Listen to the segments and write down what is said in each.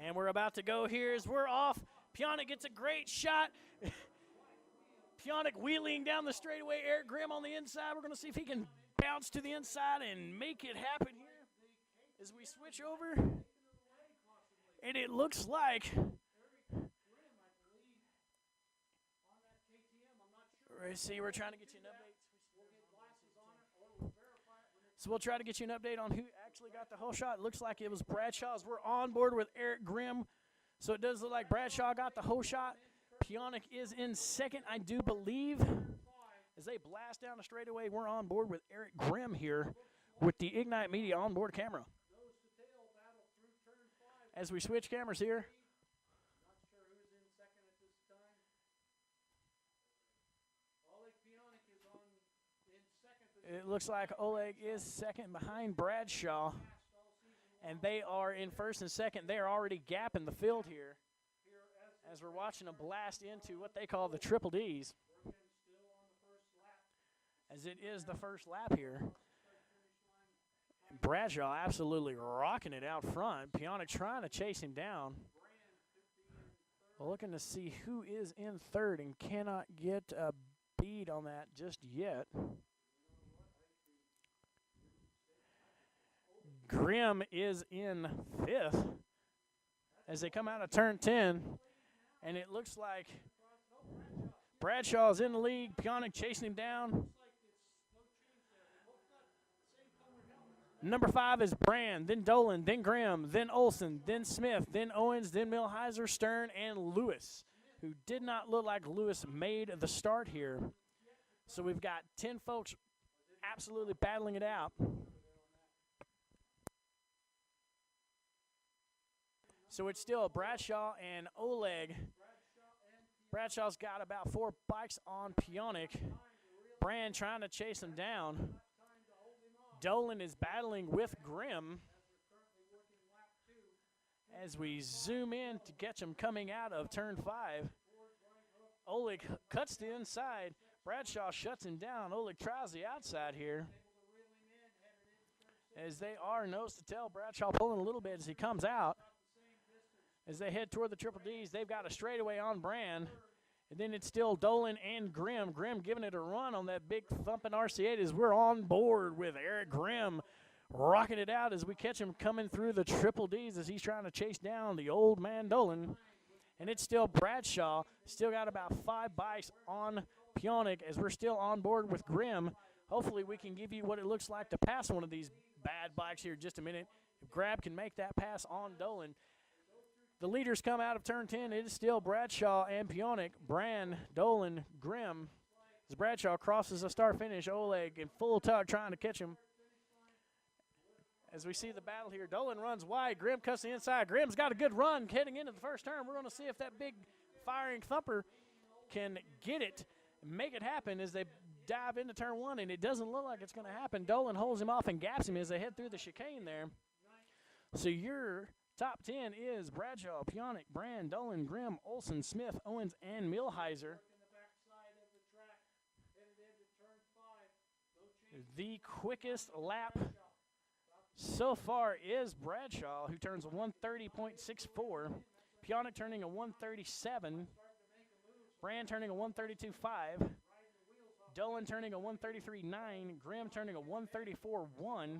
And we're about to go here as we're off. Piontek gets a great shot. Piontek wheeling down the straightaway. Eric Grimm on the inside. We're going to see if he can bounce to the inside and make it happen here as we switch over. And it looks like let's see, we're trying to get you an update. So we'll try to get you an update on who actually got the whole shot. It looks like it was Bradshaw's. We're on board with Eric Grimm. So it does look like Bradshaw got the whole shot. Piontek is in second, I do believe. As they blast down the straightaway, we're on board with Eric Grimm here with the Ignite Media onboard camera. As we switch cameras here. It looks like Oleg is second behind Bradshaw. And they are in first and second. They are already gapping the field here as we're watching them blast into what they call the triple Ds. As it is the first lap here. Bradshaw absolutely rocking it out front. Piontek trying to chase him down. Looking to see who is in third and cannot get a bead on that just yet. Grimm is in fifth as they come out of turn 10. And it looks like Bradshaw's in the lead. Piontek chasing him down. Number 5 is Brand, then Dolan, then Grimm, then Olson, then Smith, then Owens, then Millheiser, Stern, and Lewis, who did not look like Lewis made the start here. So we've got 10 folks absolutely battling it out. So it's still Bradshaw and Oleg. Bradshaw's got about 4 bikes on Piontek. Brand trying to chase him down. Dolan is battling with Grimm. As we zoom in to catch him coming out of turn 5. Oleg cuts the inside. Bradshaw shuts him down. Oleg tries the outside here. As they are nose to tail, Bradshaw pulling a little bit as he comes out. As they head toward the triple Ds, they've got a straightaway on Brand. And then it's still Dolan and Grimm. Grimm giving it a run on that big thumping RC8 as we're on board with Eric Grimm rocking it out as we catch him coming through the triple Ds as he's trying to chase down the old man Dolan. And it's still Bradshaw. Still got about 5 bikes on Piontek as we're still on board with Grimm. Hopefully we can give you what it looks like to pass one of these bad bikes here in just a minute. If Grab can make that pass on Dolan. The leaders come out of turn 10. It is still Bradshaw and Piontek. Brand, Dolan, Grimm. As Bradshaw crosses the start-finish, Oleg in full tug trying to catch him. As we see the battle here, Dolan runs wide. Grimm cuts the inside. Grimm's got a good run heading into the first turn. We're going to see if that big firing thumper can get it, make it happen as they dive into turn 1, and it doesn't look like it's going to happen. Dolan holds him off and gaps him as they head through the chicane there. So you're top 10 is Bradshaw, Piontek, Brand, Dolan, Grimm, Olson, Smith, Owens, and Millheiser. The quickest lap so far is Bradshaw, who turns a 130.64. Piontek turning a 137. Brand turning a 132.5. Dolan turning a 133.9. Grimm turning a 134.1.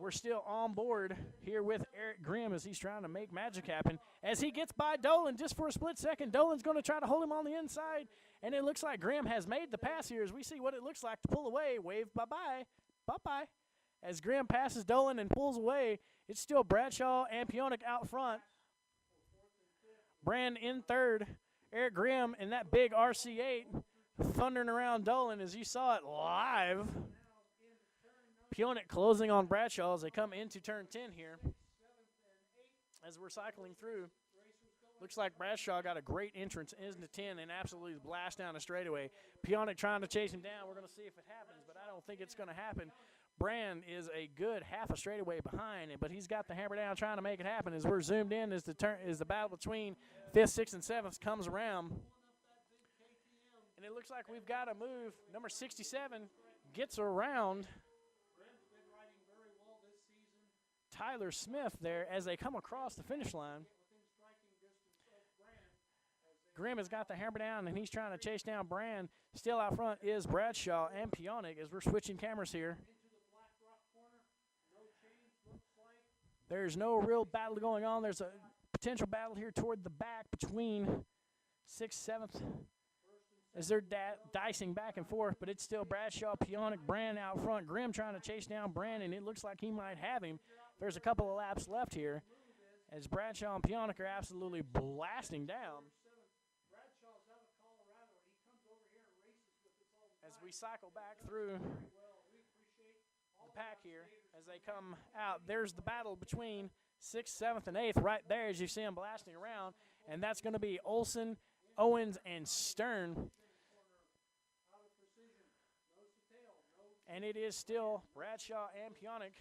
We're still on board here with Eric Grimm as he's trying to make magic happen. As he gets by Dolan just for a split second, Dolan's going to try to hold him on the inside. And it looks like Grimm has made the pass here as we see what it looks like to pull away. Wave bye-bye. Bye-bye. As Grimm passes Dolan and pulls away, it's still Bradshaw and Piontek out front. Brand in third. Eric Grimm in that big RC8 thundering around Dolan as you saw it live. Piontek closing on Bradshaw as they come into turn 10 here. As we're cycling through, looks like Bradshaw got a great entrance into 10 and absolutely blast down the straightaway. Piontek trying to chase him down. We're going to see if it happens, but I don't think it's going to happen. Brand is a good half a straightaway behind it, but he's got the hammer down trying to make it happen. As we're zoomed in as the battle between 5th, 6th, and 7th comes around. And it looks like we've got a move. Number 67 gets around Tyler Smith there as they come across the finish line. Grimm has got the hammer down, and he's trying to chase down Brand. Still out front is Bradshaw and Pionic as we're switching cameras here. There's no real battle going on. There's a potential battle here toward the back between 6th, 7th, as they're dicing back and forth, but it's still Bradshaw, Pionic, Brand out front. Grimm trying to chase down Brand, and it looks like he might have him. There's a couple of laps left here as Bradshaw and Pionic are absolutely blasting down. As we cycle back through the pack here, as they come out, there's the battle between 6th, 7th, and 8th right there as you see them blasting around, and that's going to be Olsen, Owens, and Stern. And it is still Bradshaw and Pionic.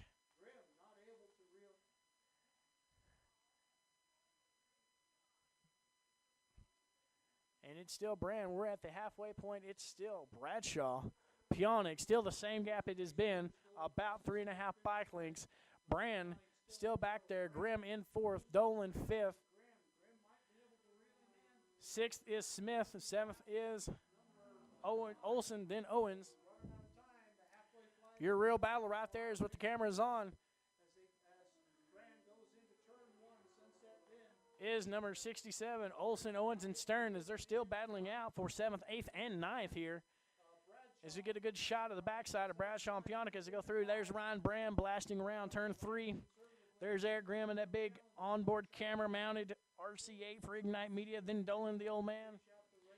And it's still Brand. We're at the halfway point. It's still Bradshaw. Pionic, still the same gap it has been, about 3.5 bike lengths. Brand still back there. Grimm in 4th. Dolan 5th. 6th is Smith. 7th is Olsen, then Owens. Your real battle right there is what the camera is on. Is number 67, Olsen, Owens, and Stern, as they're still battling out for 7th, 8th, and 9th here. As we get a good shot of the backside of Bradshaw and Pionic as they go through. There's Ryan Brand blasting around turn 3. There's Eric Grimm and that big onboard camera-mounted RC8 for Ignite Media. Then Dolan, the old man.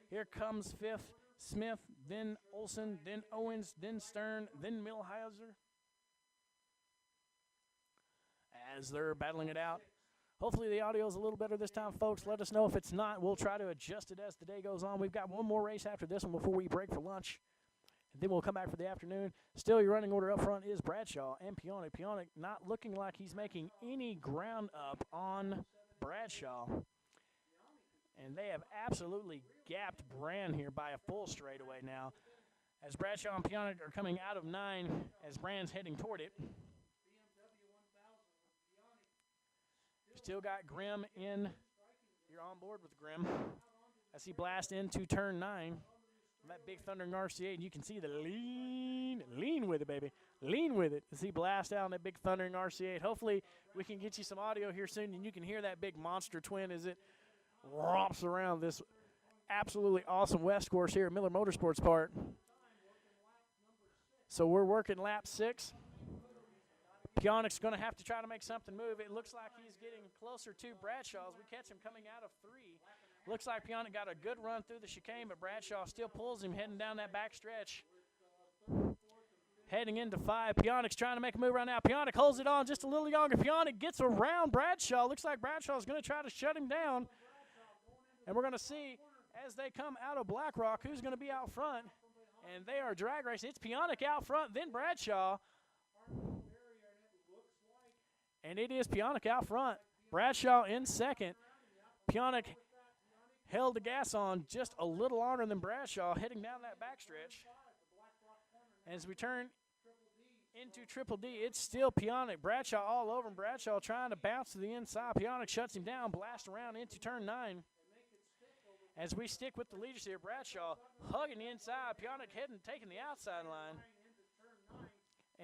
Here comes 5th, Smith, then Olsen, then Owens, then Stern, then Millhauser. As they're battling it out. Hopefully the audio is a little better this time, folks. Let us know if it's not. We'll try to adjust it as the day goes on. We've got one more race after this one before we break for lunch. And then we'll come back for the afternoon. Still, your running order up front is Bradshaw and Pionic. Pionic not looking like he's making any ground up on Bradshaw. And they have absolutely gapped Brand here by a full straightaway now. As Bradshaw and Pionic are coming out of 9 as Brand's heading toward it. Still got Grimm in. You're on board with Grimm as he blasts into turn 9. That big thundering RC8, and you can see the lean with it, baby. Lean with it as he blasts out on that big thundering RC8. Hopefully we can get you some audio here soon, and you can hear that big monster twin as it romps around this absolutely awesome West course here at Miller Motorsports Park. So we're working lap 6. Pionic's going to have to try to make something move. It looks like he's getting closer to Bradshaw as we catch him coming out of 3. Looks like Pionic got a good run through the chicane, but Bradshaw still pulls him heading down that back stretch. Heading into 5. Pionic's trying to make a move right now. Pionic holds it on just a little longer. Pionic gets around Bradshaw. Looks like Bradshaw's going to try to shut him down. And we're going to see as they come out of Black Rock who's going to be out front. And they are drag racing. It's Pionic out front, then Bradshaw. And it is Pionic out front. Bradshaw in 2nd. Pionic held the gas on just a little longer than Bradshaw, heading down that backstretch. As we turn into Triple D, it's still Pionic. Bradshaw all over him. Bradshaw trying to bounce to the inside. Pionic shuts him down, blast around into turn 9. As we stick with the leaders here, Bradshaw hugging the inside. Pionic heading, taking the outside line.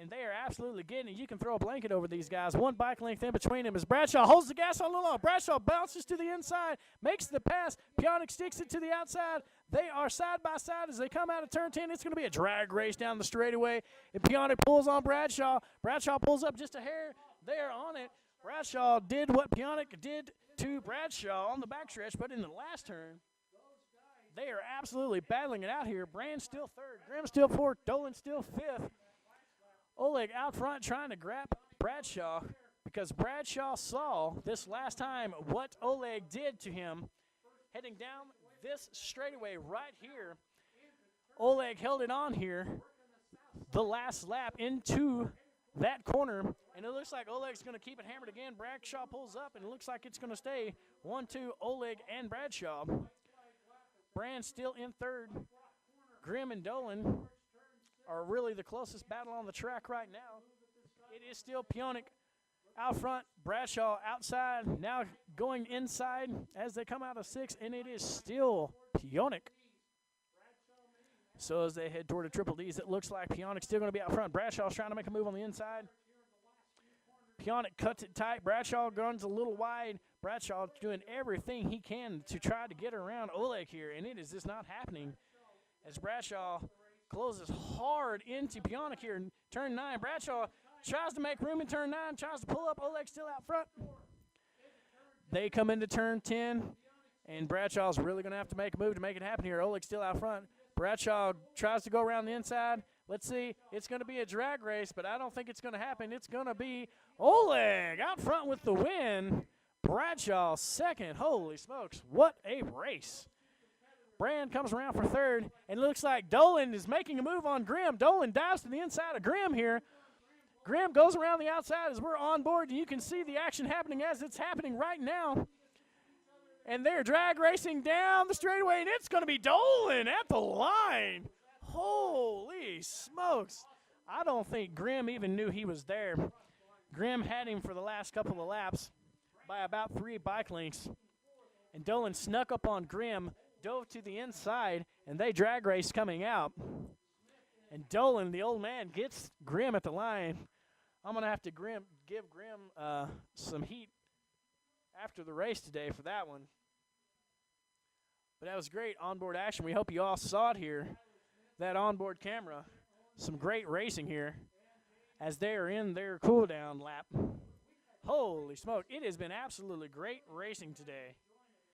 And they are absolutely getting it. You can throw a blanket over these guys. One bike length in between them as Bradshaw holds the gas on a little long. Bradshaw bounces to the inside, makes the pass. Pionic sticks it to the outside. They are side by side as they come out of turn 10. It's going to be a drag race down the straightaway. And Pionic pulls on Bradshaw. Bradshaw pulls up just a hair. They are on it. Bradshaw did what Pionic did to Bradshaw on the backstretch, but in the last turn, they are absolutely battling it out here. Brand still 3rd. Grimm still 4th. Dolan still 5th. Oleg out front trying to grab Bradshaw because Bradshaw saw this last time what Oleg did to him. Heading down this straightaway right here, Oleg held it on here the last lap into that corner, and it looks like Oleg's going to keep it hammered again. Bradshaw pulls up, and it looks like it's going to stay 1-2 Oleg and Bradshaw. Brand still in 3rd. Grimm and Dolan are really the closest battle on the track right now. It is still Pionic out front, Bradshaw outside, now going inside as they come out of 6, and it is still Pionic. So as they head toward the Triple Ds, it looks like Pionic's still going to be out front. Bradshaw's trying to make a move on the inside. Pionic cuts it tight. Bradshaw runs a little wide. Bradshaw doing everything he can to try to get around Oleg here, and it is just not happening as Bradshaw closes hard into Pionic here in turn 9. Bradshaw tries to make room in turn 9, tries to pull up. Oleg still out front. They come into turn 10, and Bradshaw's really going to have to make a move to make it happen here. Oleg's still out front. Bradshaw tries to go around the inside. Let's see. It's going to be a drag race, but I don't think it's going to happen. It's going to be Oleg out front with the win. Bradshaw second. Holy smokes, what a race. Brand comes around for third, and it looks like Dolan is making a move on Grimm. Dolan dives to the inside of Grimm here. Grimm goes around the outside as we're on board, and you can see the action happening as it's happening right now. And they're drag racing down the straightaway, and it's going to be Dolan at the line. Holy smokes. I don't think Grimm even knew he was there. Grimm had him for the last couple of laps by about 3 bike lengths. And Dolan snuck up on Grimm, dove to the inside, and they drag race coming out. And Dolan, the old man, gets Grimm at the line. I'm going to have to give Grimm some heat after the race today for that one. But that was great onboard action. We hope you all saw it here, that onboard camera. Some great racing here as they are in their cool-down lap. Holy smoke, it has been absolutely great racing today.